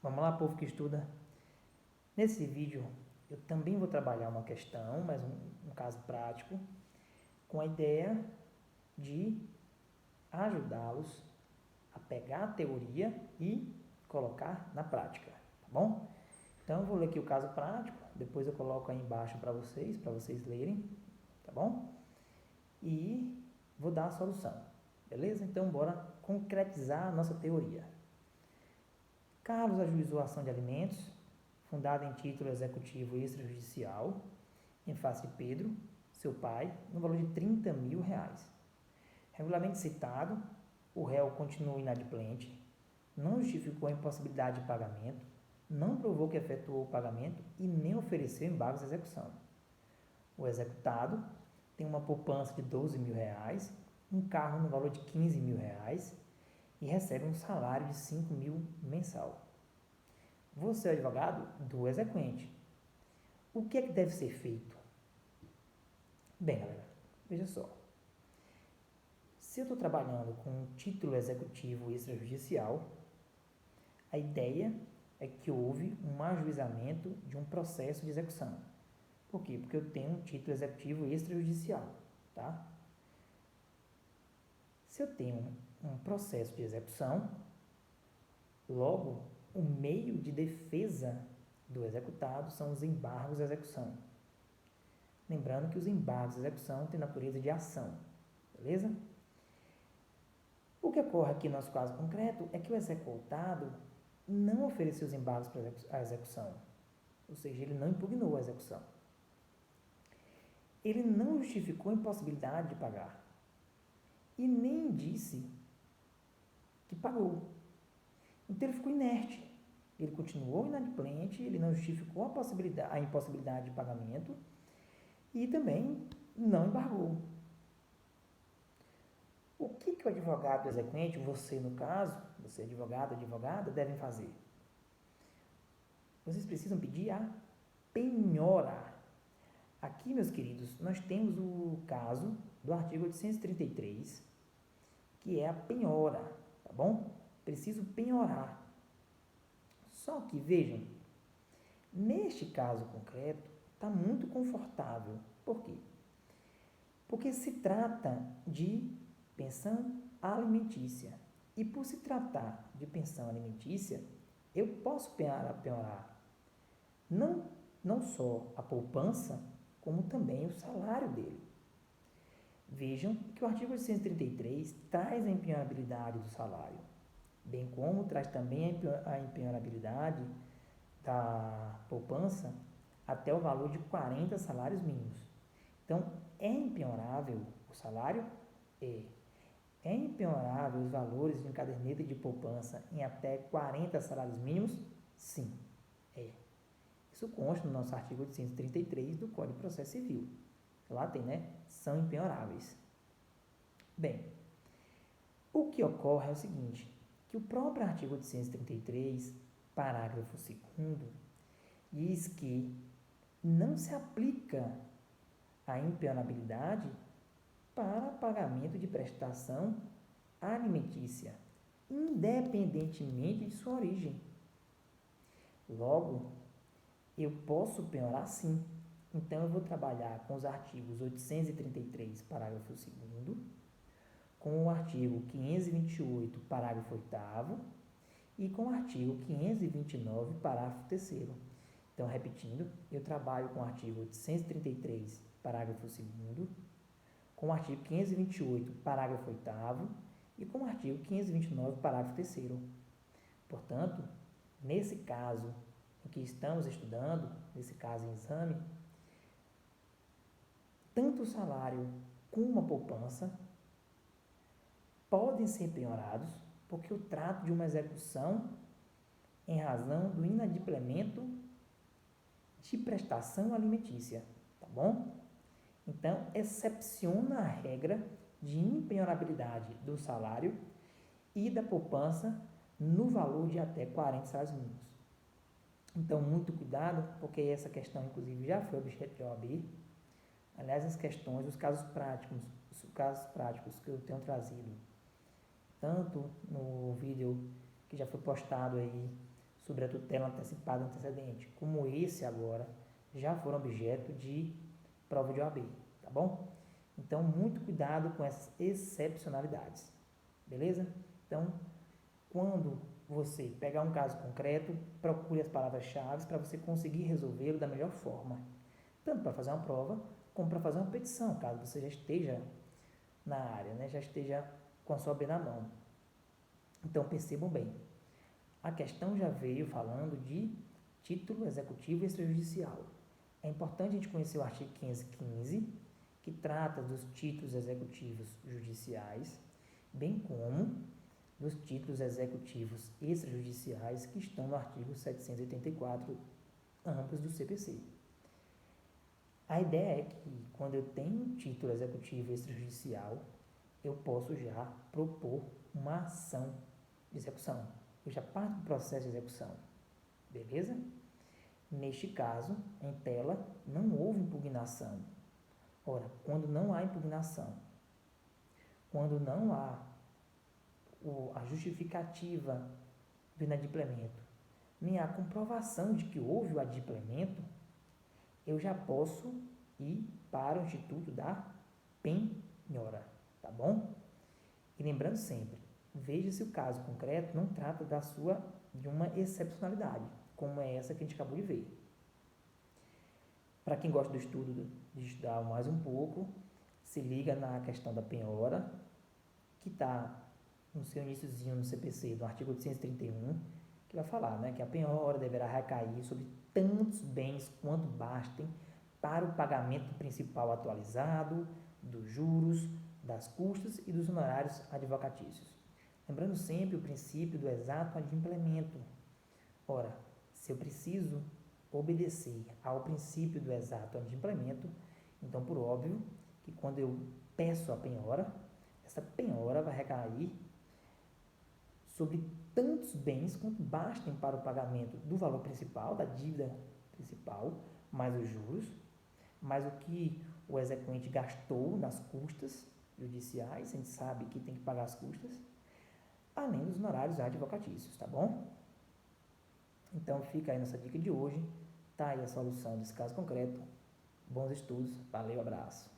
Vamos lá, povo que estuda. Nesse vídeo, eu também vou trabalhar uma questão, mas um caso prático, com a ideia de ajudá-los a pegar a teoria e colocar na prática, tá bom? Então, eu vou ler aqui o caso prático, depois eu coloco aí embaixo para vocês lerem, tá bom? E vou dar a solução, beleza? Então, bora concretizar a nossa teoria. Carlos ajuizou a ação de alimentos, fundada em título executivo extrajudicial, em face de Pedro, seu pai, no valor de R$ 30.000. Regularmente citado, o réu continuou inadimplente, não justificou a impossibilidade de pagamento, não provou que efetuou o pagamento e nem ofereceu embargos de execução. O executado tem uma poupança de R$ 12.000, um carro no valor de R$ 15.000 e recebe um salário de R$ 5.000 mensal. Você é advogado do exequente. O que é que deve ser feito? Bem, galera, veja só. Se eu estou trabalhando com um título executivo extrajudicial, a ideia é que houve um ajuizamento de um processo de execução. Por quê? Porque eu tenho um título executivo extrajudicial, tá? Se eu tenho um processo de execução, logo, o meio de defesa do executado são os embargos de execução. Lembrando que os embargos de execução têm natureza de ação, beleza? O que ocorre aqui no nosso caso concreto é que o executado não ofereceu os embargos para a execução, ou seja, ele não impugnou a execução. Ele não justificou a impossibilidade de pagar e nem disse que pagou. Então ele ficou inerte. Ele continuou inadimplente, ele não justificou a impossibilidade de pagamento e também não embargou. O que o advogado exequente, você no caso, você advogado, advogada, devem fazer? Vocês precisam pedir a penhora. Aqui, meus queridos, nós temos o caso do artigo 833, que é a penhora, tá bom? Preciso penhorar. Só que, vejam, neste caso concreto, está muito confortável. Por quê? Porque se trata de pensão alimentícia. E por se tratar de pensão alimentícia, eu posso penhorar não só a poupança, como também o salário dele. Vejam que o artigo 833 traz a empenhorabilidade do salário, bem como traz também a empenhorabilidade da poupança até o valor de 40 salários mínimos. Então, é empenhorável o salário? É empenhorável os valores de caderneta de poupança em até 40 salários mínimos? Sim, é. Isso consta no nosso artigo 833 do Código de Processo Civil. Lá tem, né? São empenhoráveis. Bem, o que ocorre é o seguinte, que o próprio artigo 833, parágrafo 2º, diz que não se aplica a impenhorabilidade para pagamento de prestação alimentícia, independentemente de sua origem. Logo, eu posso penhorar sim. Então, eu vou trabalhar com os artigos 833, parágrafo 2º, com o artigo 528, parágrafo 8º, e com o artigo 529, parágrafo 3º. Então, repetindo, eu trabalho com o artigo 833, parágrafo 2º, com o artigo 528, parágrafo 8º, e com o artigo 529, parágrafo 3º. Portanto, nesse caso em que estamos estudando, nesse caso em exame, tanto o salário como a poupança podem ser penhorados porque eu trato de uma execução em razão do inadimplemento de prestação alimentícia, tá bom? Então, excepciona a regra de impenhorabilidade do salário e da poupança no valor de até 40 salários mínimos. Então, muito cuidado, porque essa questão, inclusive, já foi objeto de OAB. Aliás, as questões, os casos práticos que eu tenho trazido, tanto no vídeo que já foi postado aí sobre a tutela antecipada antecedente, como esse agora, já foram objeto de prova de OAB, tá bom? Então, muito cuidado com essas excepcionalidades, beleza? Então, quando você pegar um caso concreto, procure as palavras-chave para você conseguir resolvê-lo da melhor forma, tanto para fazer uma prova, como para fazer uma petição, caso você já esteja na área, né? Já esteja com a sua OAB na mão. Então, percebam bem, a questão já veio falando de título executivo extrajudicial. É importante a gente conhecer o artigo 515, que trata dos títulos executivos judiciais, bem como dos títulos executivos extrajudiciais que estão no artigo 784, ambos do CPC. A ideia é que, quando eu tenho um título executivo extrajudicial, eu posso já propor uma ação de execução. Eu já parto do processo de execução, beleza? Neste caso, em tela, não houve impugnação. Ora, quando não há impugnação, quando não há a justificativa do inadimplemento, nem a comprovação de que houve o adimplemento, eu já posso ir para o Instituto da Penhora, tá bom? E lembrando sempre, veja se o caso concreto não trata de uma excepcionalidade, como é essa que a gente acabou de ver. Para quem gosta do estudo, de estudar mais um pouco, se liga na questão da penhora, que está no seu iniciozinho no CPC, do artigo 831, que vai falar, né, que a penhora deverá recair sobre tantos bens quanto bastem para o pagamento principal atualizado, dos juros, das custas e dos honorários advocatícios. Lembrando sempre o princípio do exato adimplemento. Ora, se eu preciso obedecer ao princípio do exato adimplemento, então, por óbvio, que quando eu peço a penhora, essa penhora vai recair sobre tantos bens quanto bastem para o pagamento do valor principal, da dívida principal, mais os juros, mais o que o exequente gastou nas custas judiciais, a gente sabe que tem que pagar as custas, além dos honorários advocatícios, tá bom? Então, fica aí nossa dica de hoje, tá aí a solução desse caso concreto. Bons estudos, valeu, abraço.